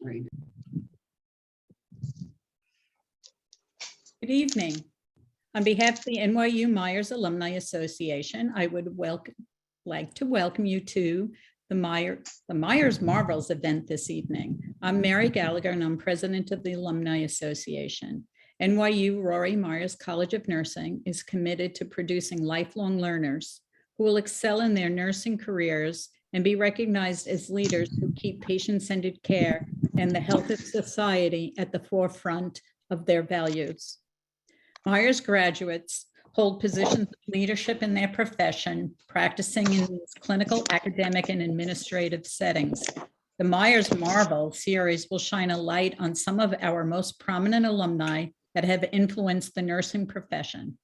Good evening. On behalf of the NYU Meyers Alumni Association, I would like to welcome you to the Meyers Marvels event this evening. I'm Mary Gallagher, and I'm president of the Alumni Association. NYU Rory Meyers College of Nursing is committed to producing lifelong learners who will excel in their nursing careers and be recognized as leaders who keep patient-centered care and the health of society at the forefront of their values. Meyers graduates hold positions of leadership in their profession, practicing in these clinical, academic, and administrative settings. The Meyers Marvel series will shine a light on some of our most prominent alumni that have influenced the nursing profession.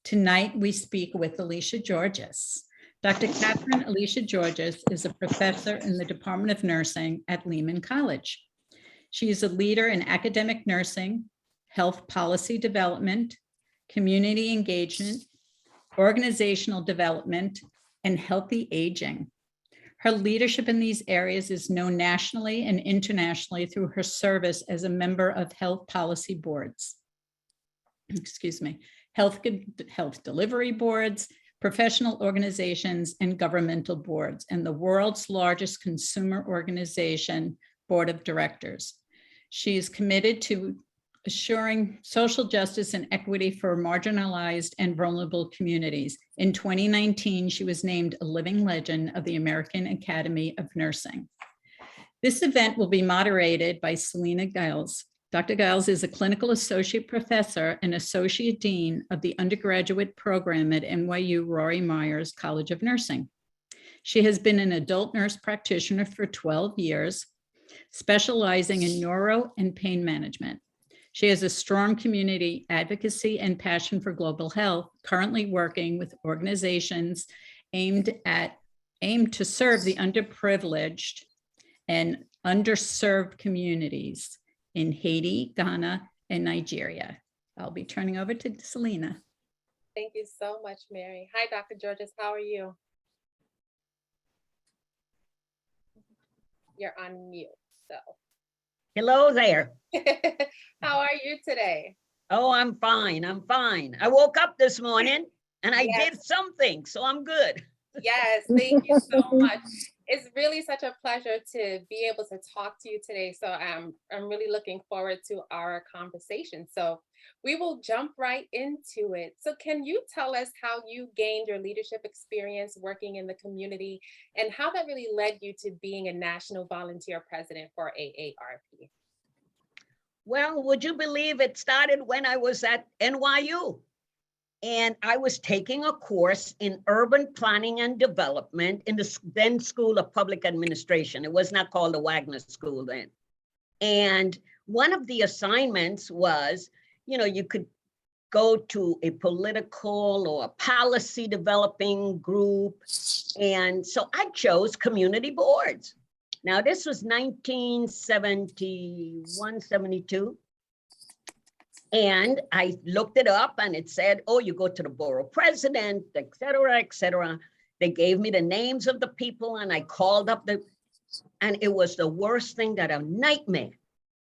Tonight, we speak with Alicia Georges. Dr. Catherine Alicia Georges is a professor in the Department of Nursing at Lehman College. She is a leader in academic nursing, health policy development, community engagement, organizational development, and healthy aging. Her leadership in these areas is known nationally and internationally through her service as a member of health policy boards, health delivery boards, professional organizations, and governmental boards, and the world's largest consumer organization board of directors. She is committed to assuring social justice and equity for marginalized and vulnerable communities. In 2019, she was named a living legend of the American Academy of Nursing. This event will be moderated by Selena Giles. Dr. Giles is a clinical associate professor and associate dean of the undergraduate program at NYU Rory Meyers College of Nursing. She has been an adult nurse practitioner for 12 years, specializing in neuro and pain management. She has a strong community advocacy and passion for global health, currently working with organizations aimed to serve the underprivileged and underserved communities in Haiti, Ghana, and Nigeria. I'll be turning over to Selena. Thank you so much, Mary. Hi, Dr. Georges, how are you? You're on mute, so. Hello there. How are you today? Oh, I'm fine. I'm fine. I woke up this morning and I Yes. did something, so I'm good. Yes, thank you so much. It's really such a pleasure to be able to talk to you today. So I'm really looking forward to our conversation. So we will jump right into it. So can you tell us how you gained your leadership experience working in the community and how that really led you to being a national volunteer president for AARP? Well, would you believe it started when I was at NYU? And I was taking a course in urban planning and development in the then School of Public Administration. It was not called the Wagner School then. And one of the assignments was, you could go to a political or a policy developing group. And so I chose community boards. Now, this was 1971, 72. And I looked it up and it said, oh, you go to the borough president, et cetera, et cetera. They gave me the names of the people and I called up and it was the worst thing, that a nightmare.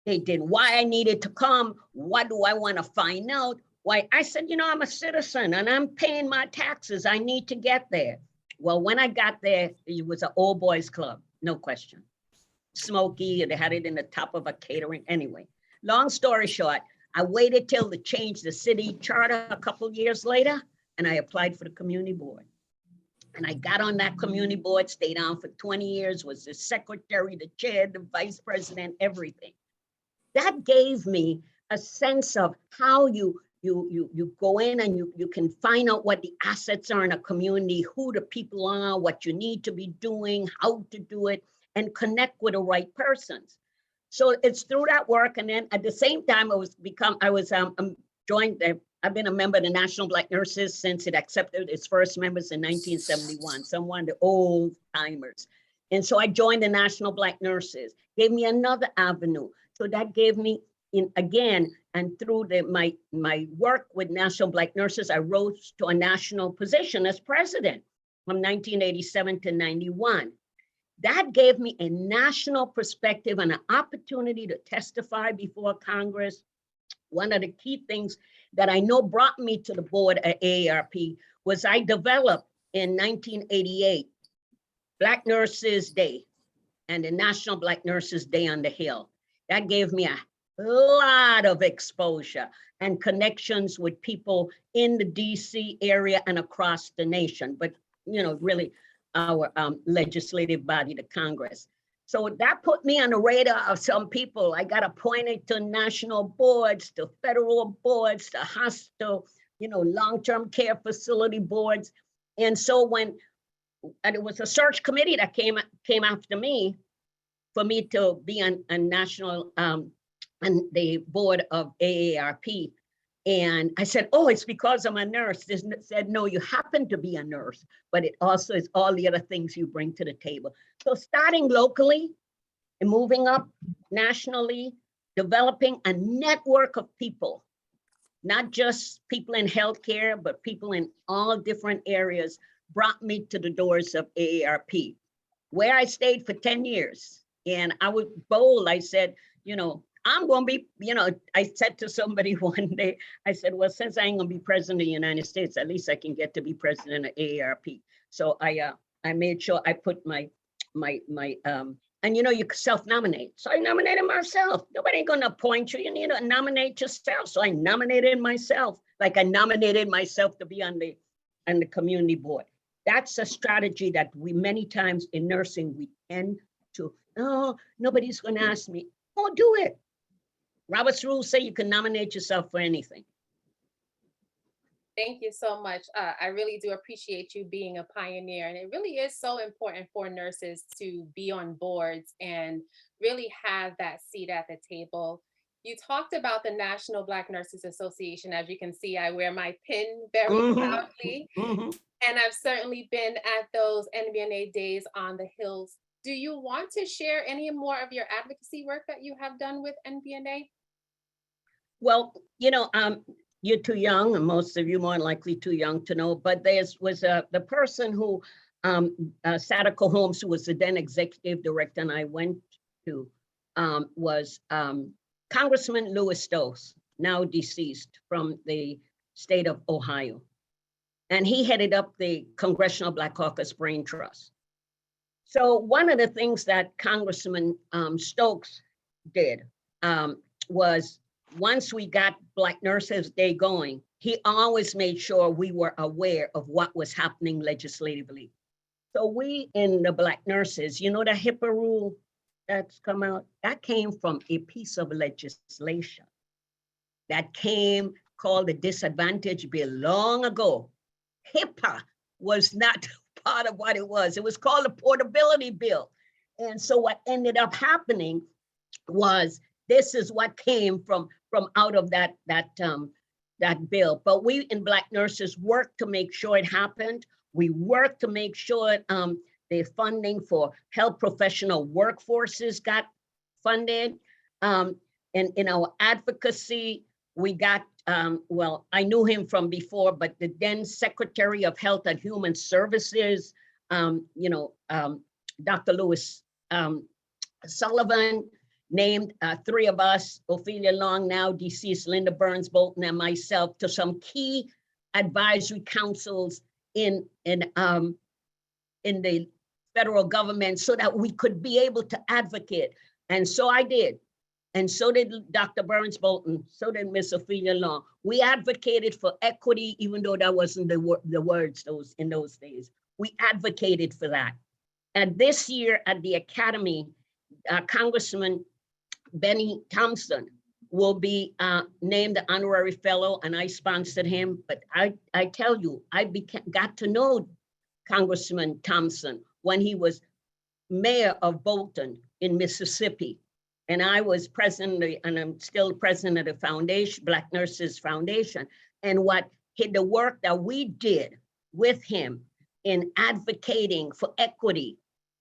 They did why I needed to come. What do I want to find out? Why? I said, I'm a citizen and I'm paying my taxes. I need to get there. Well, when I got there, it was an old boys club, no question. Smoky, they had it in the top of a catering. Anyway, long story short, I waited till they changed the city charter a couple years later, and I applied for the community board. And I got on that community board, stayed on for 20 years, was the secretary, the chair, the vice president, everything. That gave me a sense of how you go in and you can find out what the assets are in a community, who the people are, what you need to be doing, how to do it, and connect with the right persons. So it's through that work. And then at the same time, I've been a member of the National Black Nurses since it accepted its first members in 1971, someone of the old timers. And so I joined the National Black Nurses, gave me another avenue. So that gave me again, and through my work with National Black Nurses, I rose to a national position as president from 1987 to 91. That gave me a national perspective and an opportunity to testify before Congress. One of the key things that I know brought me to the board at AARP was I developed in 1988 Black Nurses Day and the National Black Nurses Day on the Hill. That gave me a lot of exposure and connections with people in the DC area and across the nation, but really our legislative body, the Congress. So that put me on the radar of some people. I got appointed to national boards, to federal boards, to hospital, long-term care facility boards. And so and it was a search committee that came after me for me to be on a national, on the board of AARP. And I said, oh, it's because I'm a nurse. They said, no, you happen to be a nurse, but it also is all the other things you bring to the table. So starting locally and moving up nationally, developing a network of people, not just people in healthcare, but people in all different areas, brought me to the doors of AARP, where I stayed for 10 years. And I was bold. I said, I'm going to be, I said to somebody one day, I said, well, since I ain't going to be president of the United States, at least I can get to be president of AARP. So I made sure I put my and you self-nominate. So I nominated myself. Nobody ain't going to appoint you. You need to nominate yourself. So I nominated myself, like I nominated myself to be on the community board. That's a strategy that we many times in nursing, we tend to, oh, nobody's going to ask me. Oh, do it. Robert's rules say you can nominate yourself for anything. Thank you so much. I really do appreciate you being a pioneer. And it really is so important for nurses to be on boards and really have that seat at the table. You talked about the National Black Nurses Association. As you can see, I wear my pin very proudly. And I've certainly been at those NBNA days on the Hills. Do you want to share any more of your advocacy work that you have done with NBNA? Well, you're too young, and most of you more likely too young to know, but there was the person who, Sadako Holmes, who was the then executive director, and I went to, was Congressman Louis Stokes, now deceased, from the state of Ohio. And he headed up the Congressional Black Caucus Brain Trust. So one of the things that Congressman Stokes did was, once we got Black Nurses Day going, he always made sure we were aware of what was happening legislatively. So we in the Black nurses, the HIPAA rule that's come out, that came from a piece of legislation that came called the Disadvantage Bill long ago. HIPAA was not part of what it was. It was called the Portability Bill. And so what ended up happening was, this is what came from out of that bill. But we in Black nurses worked to make sure it happened. We worked to make sure the funding for health professional workforces got funded. And in our advocacy, we got, well, I knew him from before, but the then Secretary of Health and Human Services, Dr. Louis Sullivan, named 3 of us, Ophelia Long, now deceased, Linda Burns Bolton, and myself, to some key advisory councils in the federal government so that we could be able to advocate. And so I did. And so did Dr. Burns Bolton, so did Miss Ophelia Long. We advocated for equity, even though that wasn't the words in those days. We advocated for that. And this year at the Academy, Congressman Benny Thompson will be named the honorary fellow, and I sponsored him. But I tell you, got to know Congressman Thompson when he was mayor of Bolton in Mississippi. And I was president, and I'm still president of the foundation, Black Nurses Foundation. And the work that we did with him in advocating for equity.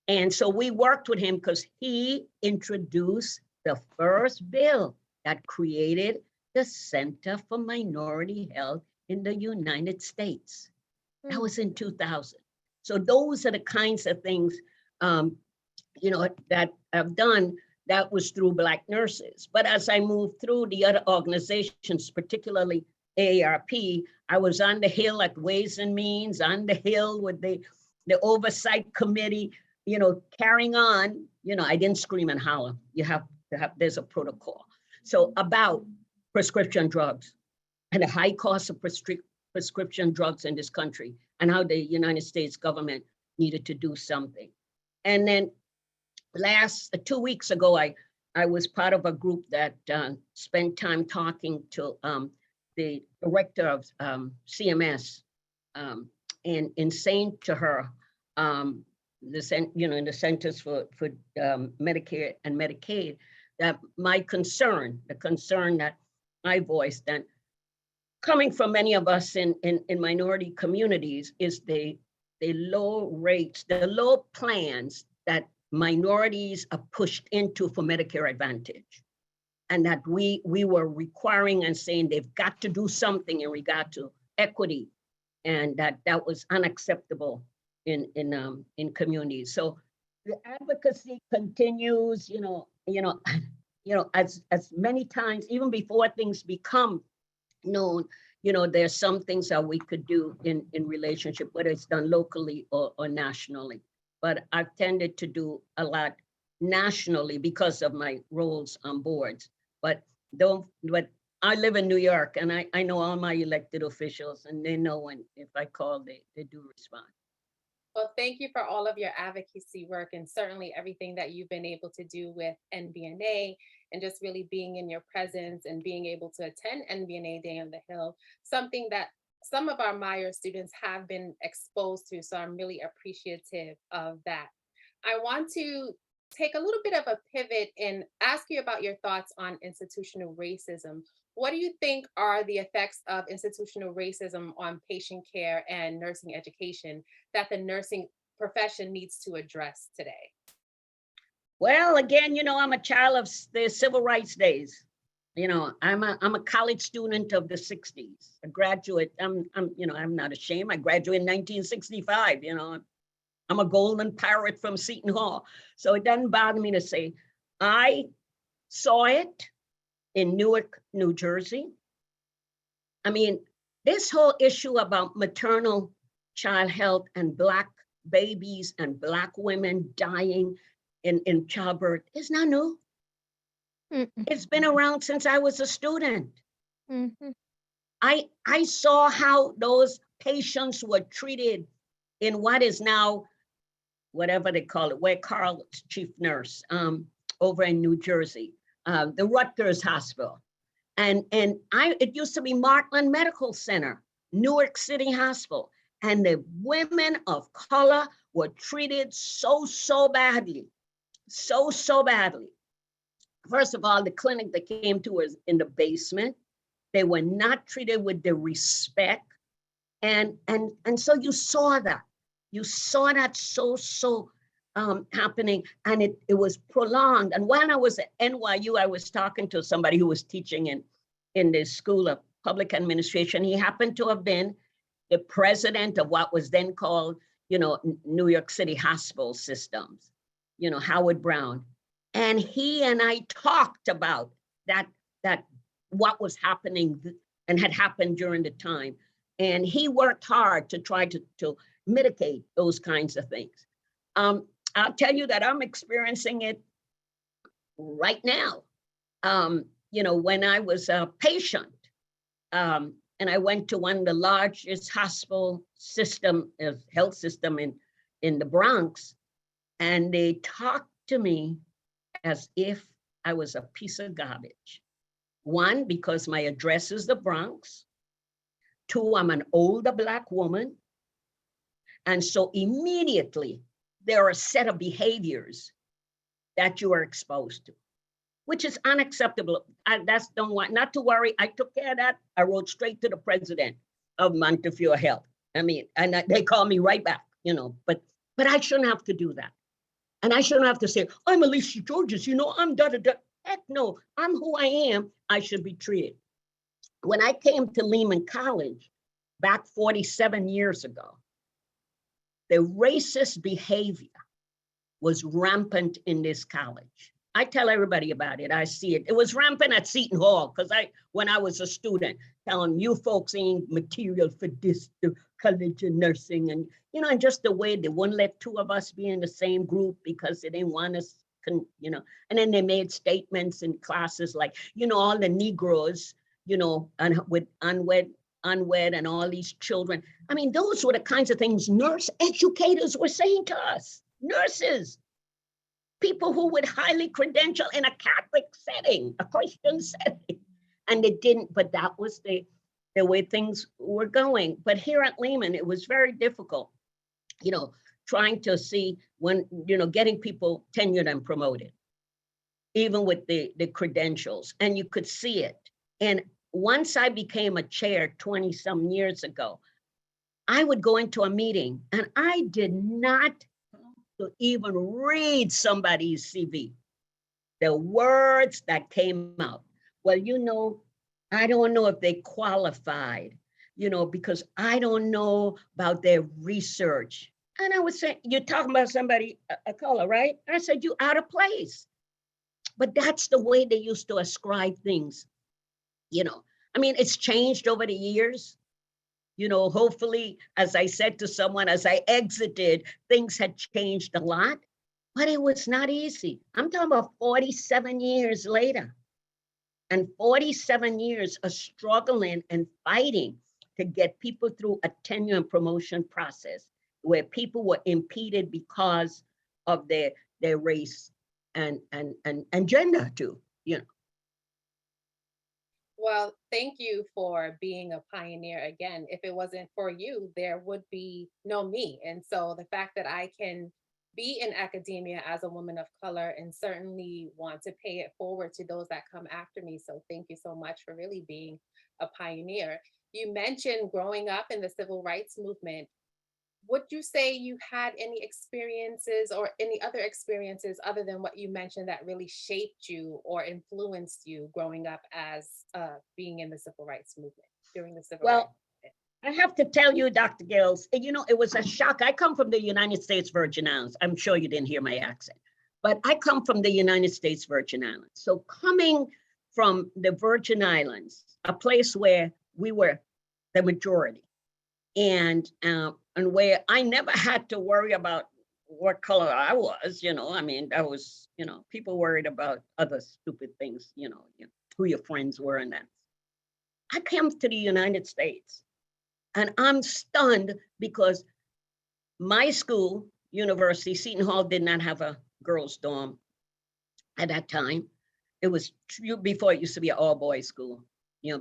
And so we worked with him because he introduced the first bill that created the Center for Minority Health in the United States. That was in 2000. So those are the kinds of things that I've done, that was through Black nurses. But as I moved through the other organizations, particularly AARP, I was on the Hill at Ways and Means, on the Hill with the oversight committee, carrying on. I didn't scream and holler. There's a protocol. So about prescription drugs and the high cost of prescription drugs in this country, and how the United States government needed to do something. And then 2 weeks ago, I was part of a group that spent time talking to the director of CMS, and saying to her, in the Centers for Medicare and Medicaid, that the concern that I voiced, that coming from many of us in minority communities, is the low rates, the low plans that minorities are pushed into for Medicare Advantage. And that we were requiring and saying they've got to do something in regard to equity, and that was unacceptable in communities. So the advocacy continues, as many times, even before things become known, there's some things that we could do in relationship, whether it's done locally or nationally. But I've tended to do a lot nationally because of my roles on boards. But I live in New York, and I know all my elected officials, and they know if I call, they do respond. Well, thank you for all of your advocacy work, and certainly everything that you've been able to do with NBNA, and just really being in your presence and being able to attend NBNA Day on the Hill, something that some of our Meyers students have been exposed to. So I'm really appreciative of that. I want to take a little bit of a pivot and ask you about your thoughts on institutional racism. What do you think are the effects of institutional racism on patient care and nursing education that the nursing profession needs to address today? Well, again, I'm a child of the civil rights days. I'm a college student of the 60s, a graduate. I'm not ashamed. I graduated in 1965. I'm a golden parrot from Seton Hall. So it doesn't bother me to say, I saw it in Newark, New Jersey. I mean, this whole issue about maternal child health and Black babies and Black women dying in childbirth is not new. It's been around since I was a student. I saw how those patients were treated in what is now, whatever they call it, where Carl's chief nurse, over in New Jersey, the Rutgers Hospital. And it used to be Martland Medical Center, Newark City Hospital. And the women of color were treated so badly, so badly. First of all, the clinic they came to was in the basement. They were not treated with the respect. And so you saw that. You saw that so happening, and it was prolonged. And when I was at NYU, I was talking to somebody who was teaching in the School of Public Administration. He happened to have been the president of what was then called, New York City Hospital Systems, Howard Brown. And he and I talked about that what was happening and had happened during the time. And he worked hard to try to mitigate those kinds of things. I'll tell you that I'm experiencing it right now. When I was a patient, and I went to one of the largest hospital health system in the Bronx, and they talked to me as if I was a piece of garbage. One, because my address is the Bronx. Two, I'm an older Black woman. And so immediately there are a set of behaviors that you are exposed to, which is unacceptable. Not to worry, I took care of that. I wrote straight to the president of Montefiore Health. And they call me right back, but I shouldn't have to do that. And I shouldn't have to say, I'm Alicia Georges, I'm da-da-da. Heck no, I'm who I am. I should be treated. When I came to Lehman College back 47 years ago, the racist behavior was rampant in this college. I tell everybody about it. I see it. It was rampant at Seton Hall because when I was a student, telling you folks ain't material for this, the college of nursing, and and just the way they wouldn't let two of us be in the same group because they didn't want us, and then they made statements in classes like, all the Negroes, and with unwed and all these children. I mean, those were the kinds of things nurse educators were saying to us, nurses, people who were highly credentialed in a Catholic setting, a Christian setting. And it didn't, but that was the way things were going. But here at Lehman, it was very difficult, trying to see when, getting people tenured and promoted, even with the credentials, and you could see it. And once I became a chair 20 some years ago, I would go into a meeting and I did not even read somebody's CV. The words that came out. Well, I don't know if they qualified, because I don't know about their research. And I would say, you're talking about somebody of color, right? I said, you out of place. But that's the way they used to ascribe things. I mean, it's changed over the years. Hopefully, as I said to someone, as I exited, things had changed a lot, but it was not easy. I'm talking about 47 years later. And 47 years of struggling and fighting to get people through a tenure and promotion process where people were impeded because of their race and gender too, Well, thank you for being a pioneer. Again, if it wasn't for you, there would be no me. And so the fact that I can be in academia as a woman of color and certainly want to pay it forward to those that come after me. So thank you so much for really being a pioneer. You mentioned growing up in the civil rights movement. Would you say you had any experiences or any other experiences other than what you mentioned that really shaped you or influenced you growing up as being in the civil rights movement during the civil rights? I have to tell you, Dr. Gills, it was a shock. I come from the United States Virgin Islands. I'm sure you didn't hear my accent, but I come from the United States Virgin Islands. So coming from the Virgin Islands, a place where we were the majority, and where I never had to worry about what color I was, I mean, that was, people worried about other stupid things, who your friends were and that. I came to the United States and I'm stunned because my school, University, Seton Hall did not have a girls' dorm at that time. It was before it used to be an all-boys school,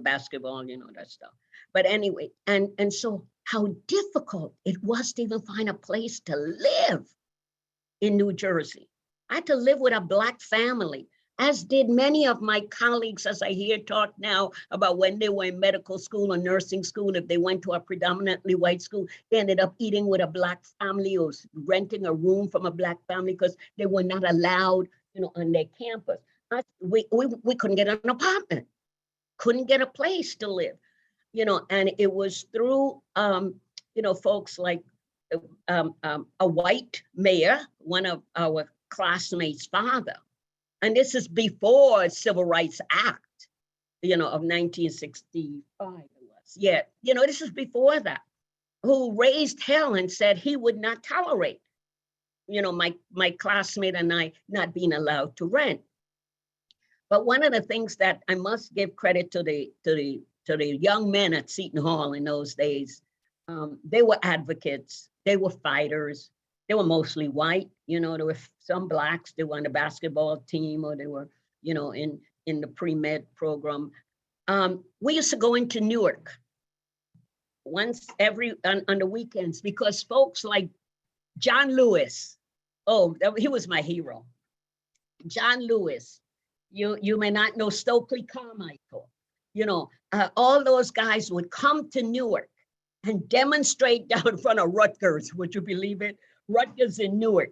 basketball, that stuff. But anyway, and so how difficult it was to even find a place to live in New Jersey. I had to live with a Black family, as did many of my colleagues, as I hear talk now about when they were in medical school or nursing school. If they went to a predominantly white school, they ended up eating with a Black family or renting a room from a Black family because they were not allowed, on their campus. We couldn't get an apartment, couldn't get a place to live. And it was through, folks like a white mayor, one of our classmates' father. And this is before Civil Rights Act, of 1965 it was. Yeah, this is before that, who raised hell and said he would not tolerate, my classmate and I not being allowed to rent. But one of the things that I must give credit to the young men at Seton Hall in those days, they were advocates, they were fighters, they were mostly white, there were some Blacks, they were on the basketball team or they were, in the pre-med program. We used to go into Newark once on the weekends because folks like John Lewis, he was my hero. John Lewis, you may not know Stokely Carmichael, all those guys would come to Newark and demonstrate down in front of Rutgers, would you believe it? Rutgers in Newark.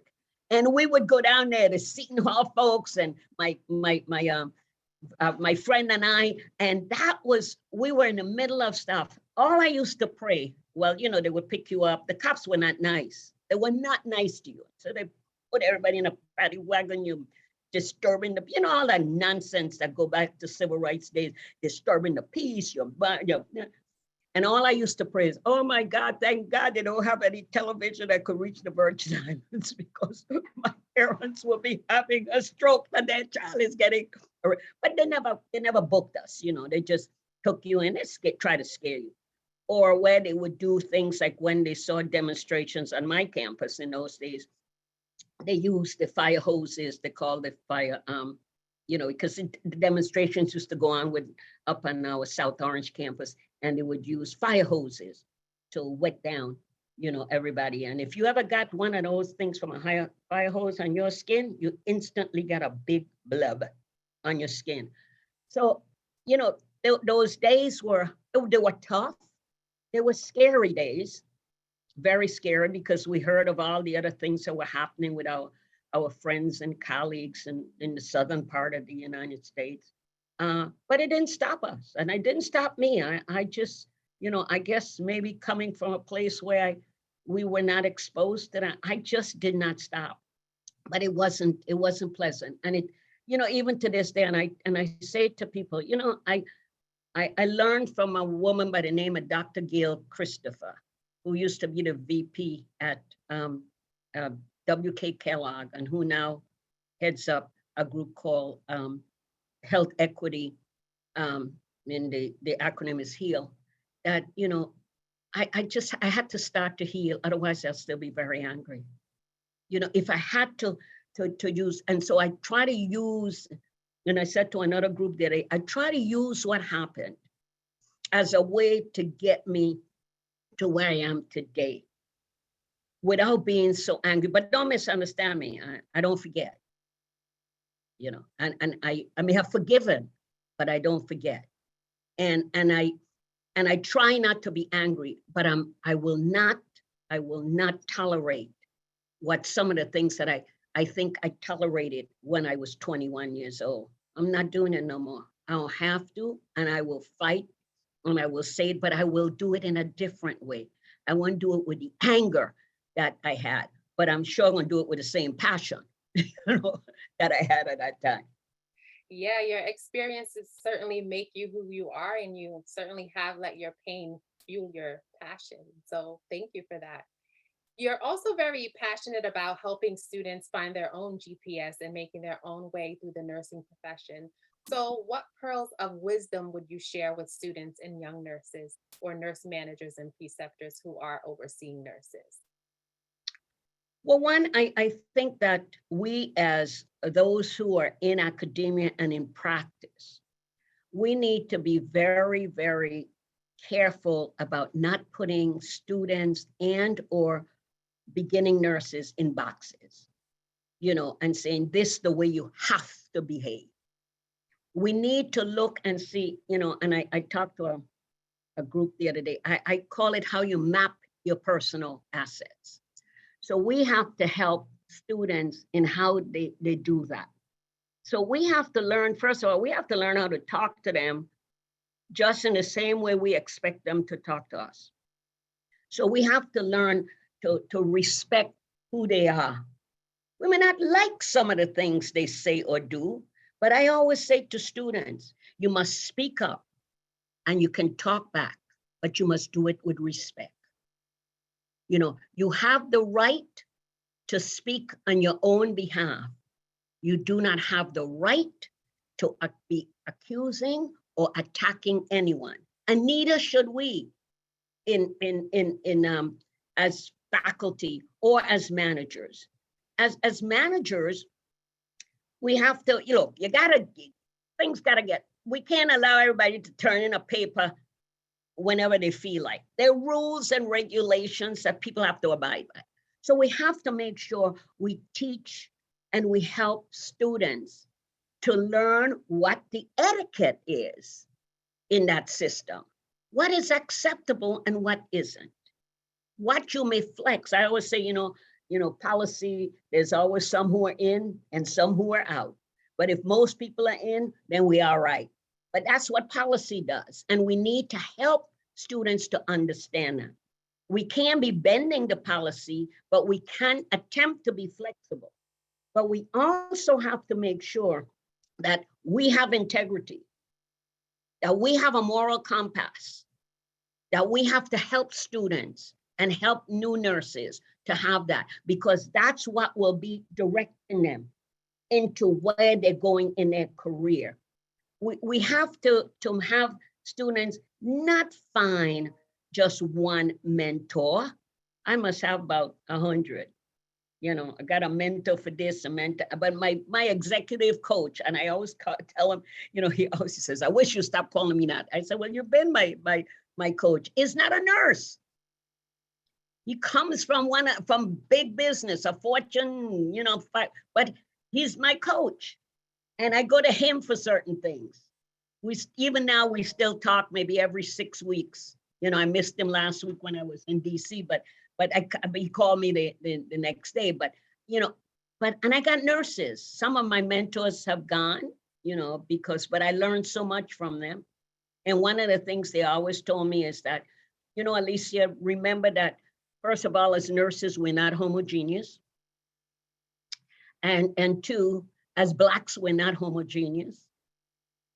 And we would go down there to Seton Hall folks and my friend and I, and we were in the middle of stuff. All I used to pray, well, they would pick you up. The cops were not nice. They were not nice to you. So they put everybody in a paddy wagon, you disturbing the, all that nonsense that go back to civil rights days, disturbing the peace, and all I used to pray is, oh my God, thank God they don't have any television that could reach the Virgin Islands because my parents will be having a stroke and their child is getting, but they never booked us, they just took you in and try to scare you. Or where they would do things like when they saw demonstrations on my campus in those days, they used the fire hoses, they called it fire, because the demonstrations used to go on up on our South Orange campus, and they would use fire hoses to wet down, everybody. And if you ever got one of those things from a fire hose on your skin, you instantly got a big blub on your skin. So, those days they were tough. They were scary days, very scary, because we heard of all the other things that were happening with our friends and colleagues in the southern part of the United States. But it didn't stop us, and it didn't stop me. I just, I guess maybe coming from a place where we were not exposed to that, I just did not stop. But it wasn't pleasant, and it, even to this day, and I say to people, I learned from a woman by the name of Dr. Gail Christopher, who used to be the VP at W.K. Kellogg, and who now heads up a group called Health Equity, and the acronym is HEAL, that, I had to start to heal, otherwise I'll still be very angry. If I had to use, and so I try to use, and I said to another group that I try to use what happened as a way to get me to where I am today without being so angry. But don't misunderstand me, I don't forget. And I may have forgiven, but I don't forget. And I try not to be angry, but I will not tolerate what some of the things that I think I tolerated when I was 21 years old. I'm not doing it no more. I don't have to, and I will fight, and I will say it, but I will do it in a different way. I won't do it with the anger that I had, but I'm sure I'm gonna do it with the same passion that I had at that time. Yeah, your experiences certainly make you who you are, and you certainly have let your pain fuel your passion. So thank you for that. You're also very passionate about helping students find their own GPS and making their own way through the nursing profession. So what pearls of wisdom would you share with students and young nurses or nurse managers and preceptors who are overseeing nurses? Well, one, I think that we, as those who are in academia and in practice, we need to be very, very careful about not putting students and or beginning nurses in boxes, and saying this is the way you have to behave. We need to look and see, and I talked to a group the other day, I call it how you map your personal assets. So we have to help students in how they do that. So we have to learn, first of all, we have to learn how to talk to them just in the same way we expect them to talk to us. So we have to learn to respect who they are. We may not like some of the things they say or do, but I always say to students, you must speak up and you can talk back, but you must do it with respect. You have the right to speak on your own behalf. You do not have the right to be accusing or attacking anyone, and neither should we as faculty or as managers. As managers, we have to, things gotta get, we can't allow everybody to turn in a paper whenever they feel like. There are rules and regulations that people have to abide by. So we have to make sure we teach and we help students to learn what the etiquette is in that system. What is acceptable and what isn't. What you may flex. I always say, policy, there's always some who are in and some who are out. But if most people are in, then we are right. But that's what policy does. And we need to help students to understand that. We can be bending the policy, but we can attempt to be flexible. but we also have to make sure that we have integrity, that we have a moral compass, that we have to help students and help new nurses to have that, because that's what will be directing them into where they're going in their career. We have to have students not find just one mentor. I must have about 100. You know, I got a mentor for this, a mentor, but my executive coach, and I always tell him, you know, he always says, I wish you stop calling me that. I said, well, you've been my coach. Is not a nurse. He comes from from big business, a Fortune, you know, but he's my coach. And I go to him for certain things. Even now we still talk maybe every 6 weeks. You know, I missed him last week when I was in DC, but he called me the next day. But, you know, and I got nurses. Some of my mentors have gone, you know, but I learned so much from them. And one of the things they always told me is that, you know, Alicia, remember that, first of all, as nurses, we're not homogeneous. And two, as Blacks, we're not homogeneous.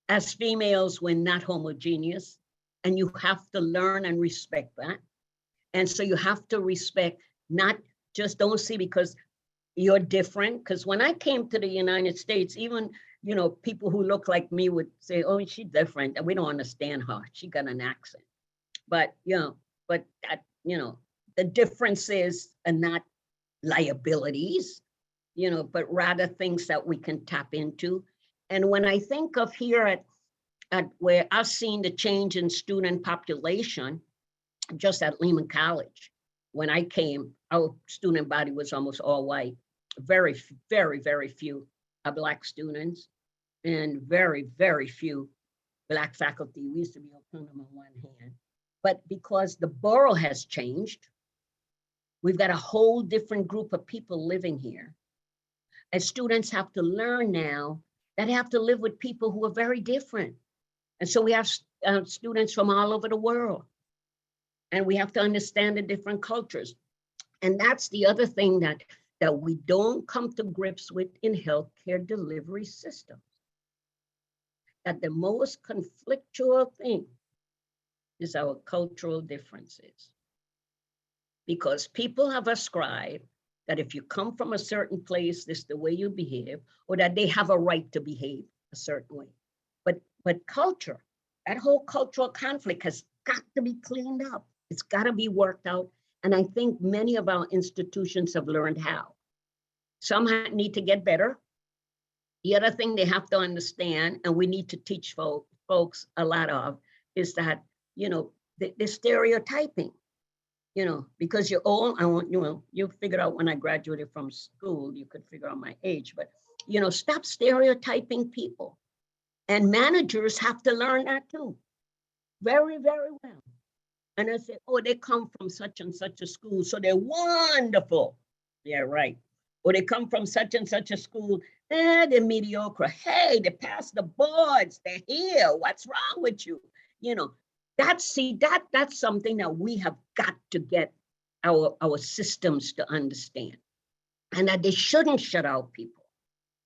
As females, we're not homogeneous. And you have to learn and respect that. And so you have to respect, not just don't see because you're different. Because when I came to the United States, even, you know, people who look like me would say, oh, she's different. And we don't understand her. She got an accent. But, you know, that, you know, the differences are not liabilities, you know, but rather things that we can tap into. And when I think of here at where I've seen the change in student population, just at Lehman College, when I came, our student body was almost all white, very, very, very few Black students, and very, very few Black faculty. We used to be able to count them on one hand. But because the borough has changed, we've got a whole different group of people living here. And students have to learn now that they have to live with people who are very different. And so we have students from all over the world. And we have to understand the different cultures. And that's the other thing that we don't come to grips with in healthcare delivery systems. That the most conflictual thing is our cultural differences. Because people have ascribed that if you come from a certain place, this is the way you behave, or that they have a right to behave a certain way. But culture, that whole cultural conflict has got to be cleaned up. It's got to be worked out. And I think many of our institutions have learned how. Some need to get better. The other thing they have to understand, and we need to teach folks a lot of, is that, you know, the stereotyping, you know, because you're old, you figured out when I graduated from school, you could figure out my age, but, you know, stop stereotyping people. And managers have to learn that too, very, very well. And I said, oh, they come from such and such a school, so they're wonderful. Yeah, right. Or they come from such and such a school, they're mediocre. Hey, they passed the boards, they're here. What's wrong with you? You know, that's something that we have got to get our systems to understand. And that they shouldn't shut out people,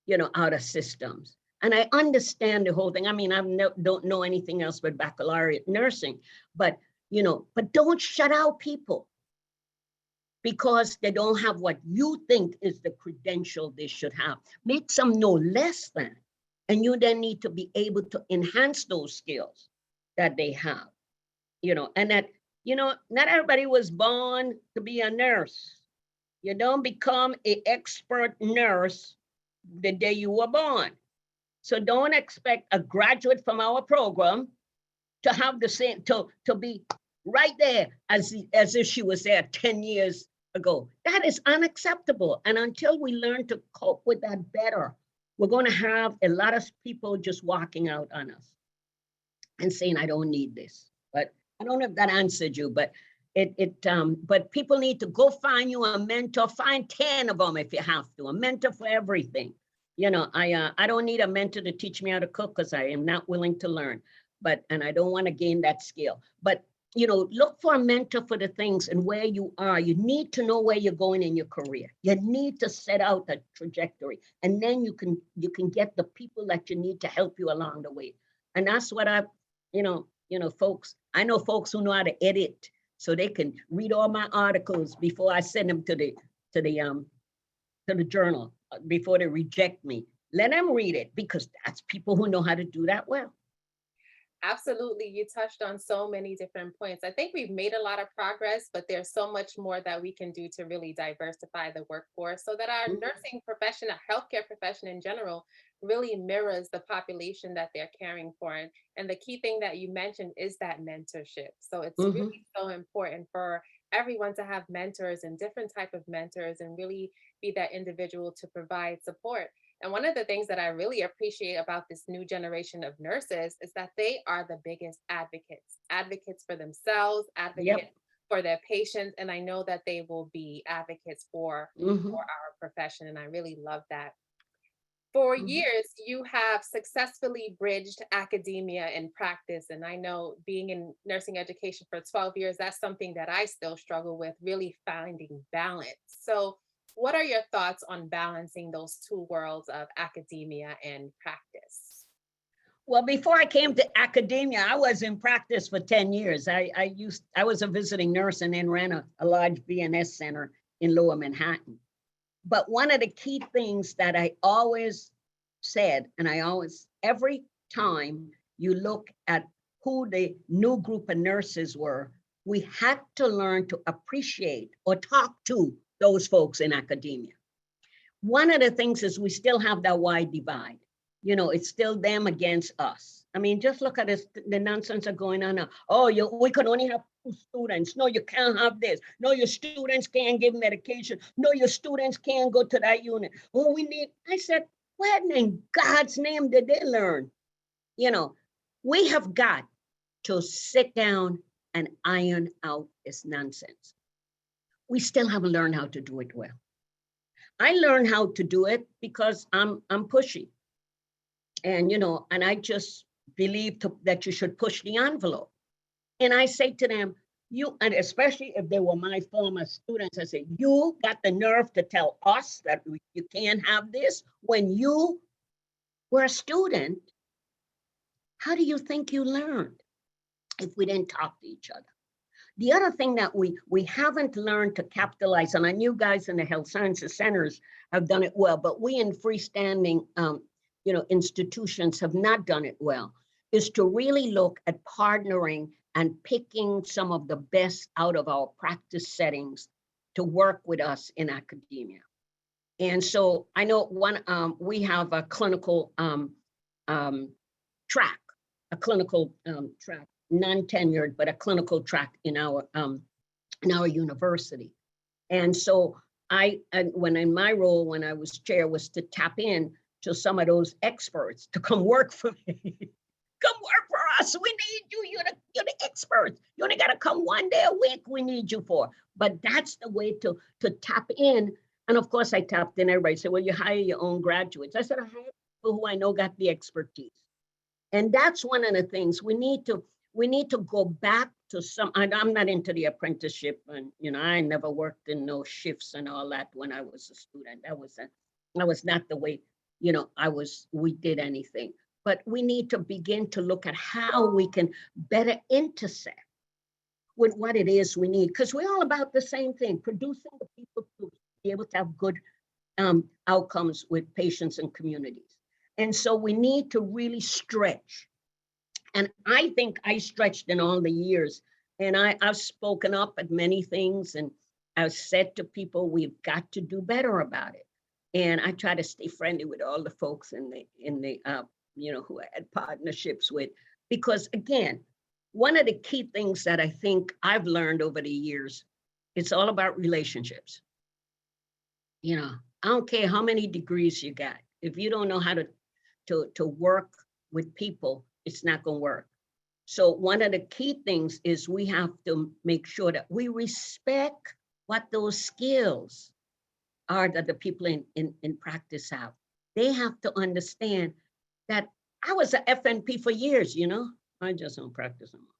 you know, out of systems. And I understand the whole thing. I mean, I don't know anything else but baccalaureate nursing, but, you know, but don't shut out people because they don't have what you think is the credential they should have. Make some no less than, and you then need to be able to enhance those skills that they have, you know, and that, you know, not everybody was born to be a nurse. You don't become an expert nurse the day you were born. So don't expect a graduate from our program to have the same, to be right there as if she was there 10 years ago. That is unacceptable. And until we learn to cope with that better, we're going to have a lot of people just walking out on us and saying, I don't need this. But I don't know if that answered you, but but people need to go find you a mentor, find 10 of them if you have to, a mentor for everything. You know, I don't need a mentor to teach me how to cook because I am not willing to learn, and I don't want to gain that skill. But look for a mentor for the things and where you are. You need to know where you're going in your career. You need to set out a trajectory, and then you can get the people that you need to help you along the way. And that's what folks. I know folks who know how to edit, so they can read all my articles before I send them to the journal, before they reject me. Let them read it, because that's people who know how to do that well. Absolutely. You touched on so many different points. I think we've made a lot of progress, but there's so much more that we can do to really diversify the workforce so that our nursing profession, our healthcare profession in general, really mirrors the population that they're caring for. And the key thing that you mentioned is that mentorship. So it's really so important for everyone to have mentors and different type of mentors and really be that individual to provide support. And one of the things that I really appreciate about this new generation of nurses is that they are the biggest advocates for themselves, advocates for their patients. And I know that they will be advocates for our profession. And I really love that. For years, you have successfully bridged academia and practice. And I know being in nursing education for 12 years, that's something that I still struggle with, really finding balance. So what are your thoughts on balancing those two worlds of academia and practice? Well, before I came to academia, I was in practice for 10 years. I was a visiting nurse and then ran a large VNS center in Lower Manhattan. But one of the key things that I always said, and every time you look at who the new group of nurses were, we had to learn to appreciate or talk to those folks in academia. One of the things is we still have that wide divide. It's still them against us. I mean, just look at this, the nonsense are going on now. Oh, we can only have 2 students. No, you can't have this. No, your students can't give medication. No, your students can't go to that unit. Oh, I said, when in God's name did they learn? We have got to sit down and iron out this nonsense. We still haven't learned how to do it well. I learned how to do it because I'm pushy. And, and I just believe that you should push the envelope. And I say to them, and especially if they were my former students, I say, you got the nerve to tell us that you can't have this when you were a student. How do you think you learned if we didn't talk to each other? The other thing that we haven't learned to capitalize on, and you guys in the health sciences centers have done it well, but we in freestanding institutions have not done it well, is to really look at partnering and picking some of the best out of our practice settings to work with us in academia. And so I know we have a clinical track, non-tenured, but a clinical track in our university. And so when in my role, when I was chair, was to tap in to some of those experts to come work for me. Come work for us. We need you. You're the experts. You only got to come 1 day a week. We need you for. But that's the way to tap in. And of course, I tapped in. Everybody said, well, you hire your own graduates. I said, I hire people who I know got the expertise. And that's one of the things we need to go back to some. I'm not into the apprenticeship, and I never worked in no shifts and all that when I was a student. That was not the way we did anything. But we need to begin to look at how we can better intersect with what it is we need, because we're all about the same thing, producing the people to be able to have good outcomes with patients and communities. And so we need to really stretch. And I think I stretched in all the years, and I've spoken up at many things, and I've said to people, we've got to do better about it. And I try to stay friendly with all the folks in the who I had partnerships with, because again, one of the key things that I think I've learned over the years, it's all about relationships. I don't care how many degrees you got. If you don't know how to work with people, it's not going to work. So one of the key things is we have to make sure that we respect what those skills are that the people in practice have. They have to understand that I was an FNP for years, I just don't practice anymore.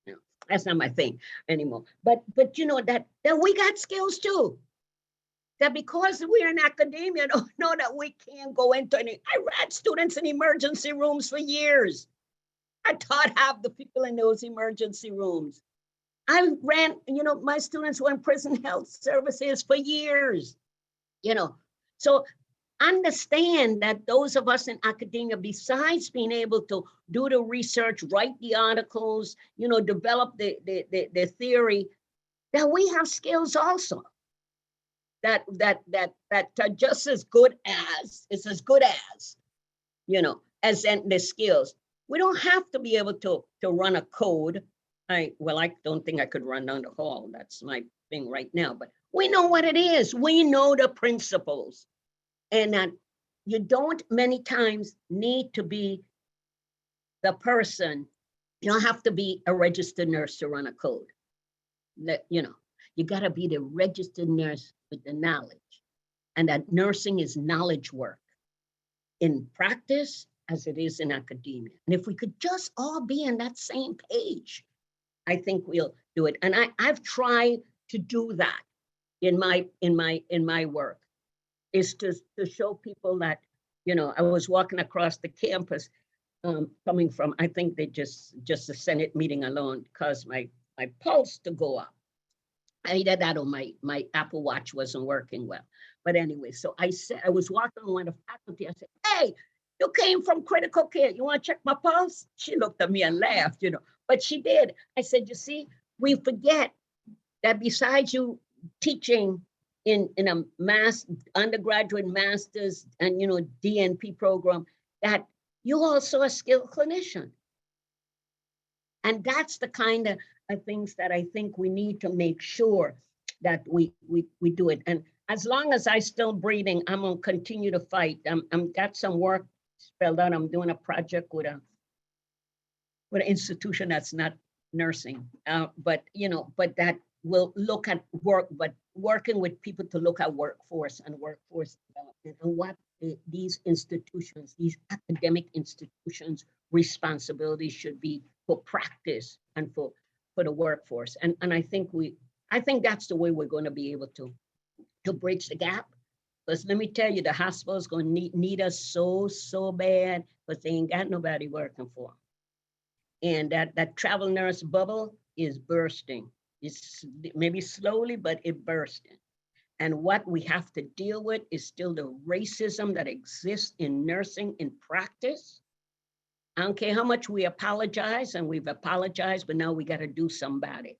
You know, that's not my thing anymore. But you know that we got skills too. That because we're in academia, don't know that we can't go into any. I ran students in emergency rooms for years. I taught half the people in those emergency rooms. I ran, you know, my students were in prison health services for years, you know. So understand that those of us in academia, besides being able to do the research, write the articles, you know, develop the theory, that we have skills also. That are just as good as, it's as good as, you know, as in the skills. We don't have to be able to run a code. I don't think I could run down the hall. That's my thing right now, but we know what it is. We know the principles, and that you don't many times need to be the person. You don't have to be a registered nurse to run a code. You know, you got to be the registered nurse with the knowledge, and that nursing is knowledge work in practice as it is in academia. And if we could just all be on that same page, I think we'll do it. And I've tried to do that in my work, is to show people that, you know, I was walking across the campus, coming from, I think they just a Senate meeting alone caused my pulse to go up. Either that or my Apple Watch wasn't working well. But anyway, so I said, I was walking on one of the faculty, I said, hey, you came from critical care. You want to check my pulse? She looked at me and laughed, you know, but she did. I said, you see, we forget that besides you teaching in a undergraduate master's and, you know, DNP program, that you also a skilled clinician. And that's the kind of things that I think we need to make sure that we do it. And as long as I still breathing, I'm gonna continue to fight. I'm got some work spelled out. I'm doing a project with an institution that's not nursing, but you know, but that will look at work, but working with people to look at workforce and workforce development and what these institutions, these academic institutions' responsibilities should be for practice and for the workforce. And I think that's the way we're going to be able to bridge the gap. Because let me tell you, the hospital is going to need us so bad, because they ain't got nobody working for them. And that travel nurse bubble is bursting. It's maybe slowly, but it bursting. And what we have to deal with is still the racism that exists in nursing in practice. I don't care how much we apologize, and we've apologized, but now we got to do something about it.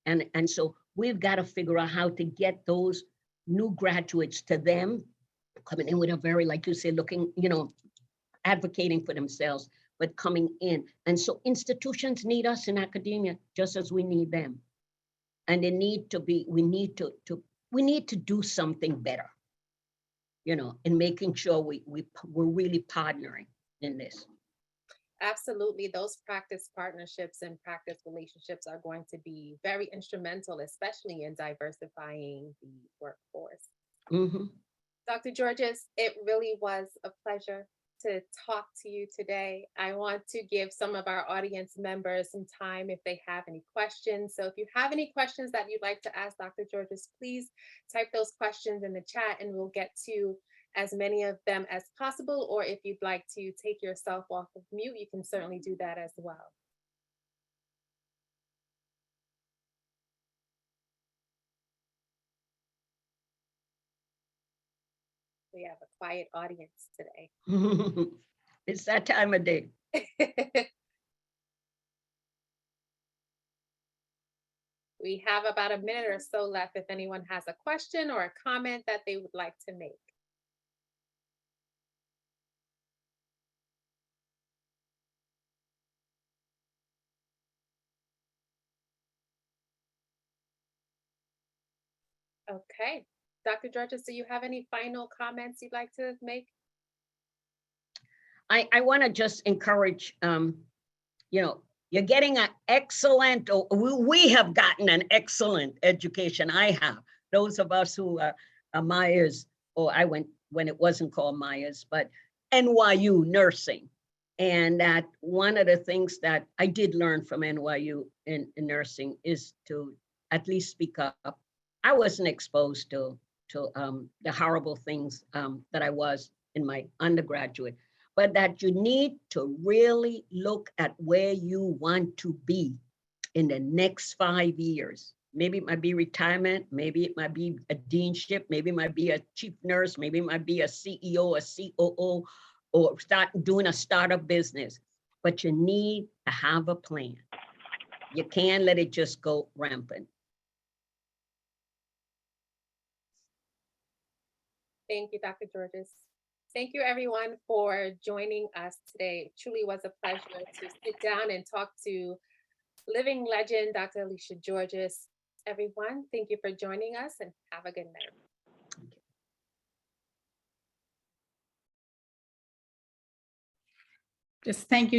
And so we've got to figure out how to get those new graduates to them, coming in with a very, like you say, looking, you know, advocating for themselves, but coming in. And so institutions need us in academia just as we need them. And they need to be, we need to do something better, you know, in making sure we're really partnering in this. Absolutely. Those practice partnerships and practice relationships are going to be very instrumental, especially in diversifying the workforce. Mm-hmm. Dr. Georges, it really was a pleasure to talk to you today. I want to give some of our audience members some time if they have any questions. So if you have any questions that you'd like to ask Dr. Georges, please type those questions in the chat and we'll get to as many of them as possible. Or if you'd like to take yourself off of mute, you can certainly do that as well. We have a quiet audience today. It's that time of day. We have about a minute or so left if anyone has a question or a comment that they would like to make. Okay. Dr. Georges, do you have any final comments you'd like to make? I want to just encourage, you know, you're getting an excellent, or we have gotten an excellent education. I have. Those of us who are Meyers, or I went when it wasn't called Meyers, but NYU nursing. And that one of the things that I did learn from NYU in nursing is to at least speak up. I wasn't exposed to the horrible things that I was in my undergraduate, but that you need to really look at where you want to be in the next 5 years. Maybe it might be retirement, maybe it might be a deanship, maybe it might be a chief nurse, maybe it might be a CEO, a COO, or start doing a startup business. But you need to have a plan. You can't let it just go rampant. Thank you, Dr. Georges. Thank you, everyone, for joining us today. It truly was a pleasure to sit down and talk to living legend, Dr. Alicia Georges. Everyone, thank you for joining us and have a good night. Just thank you.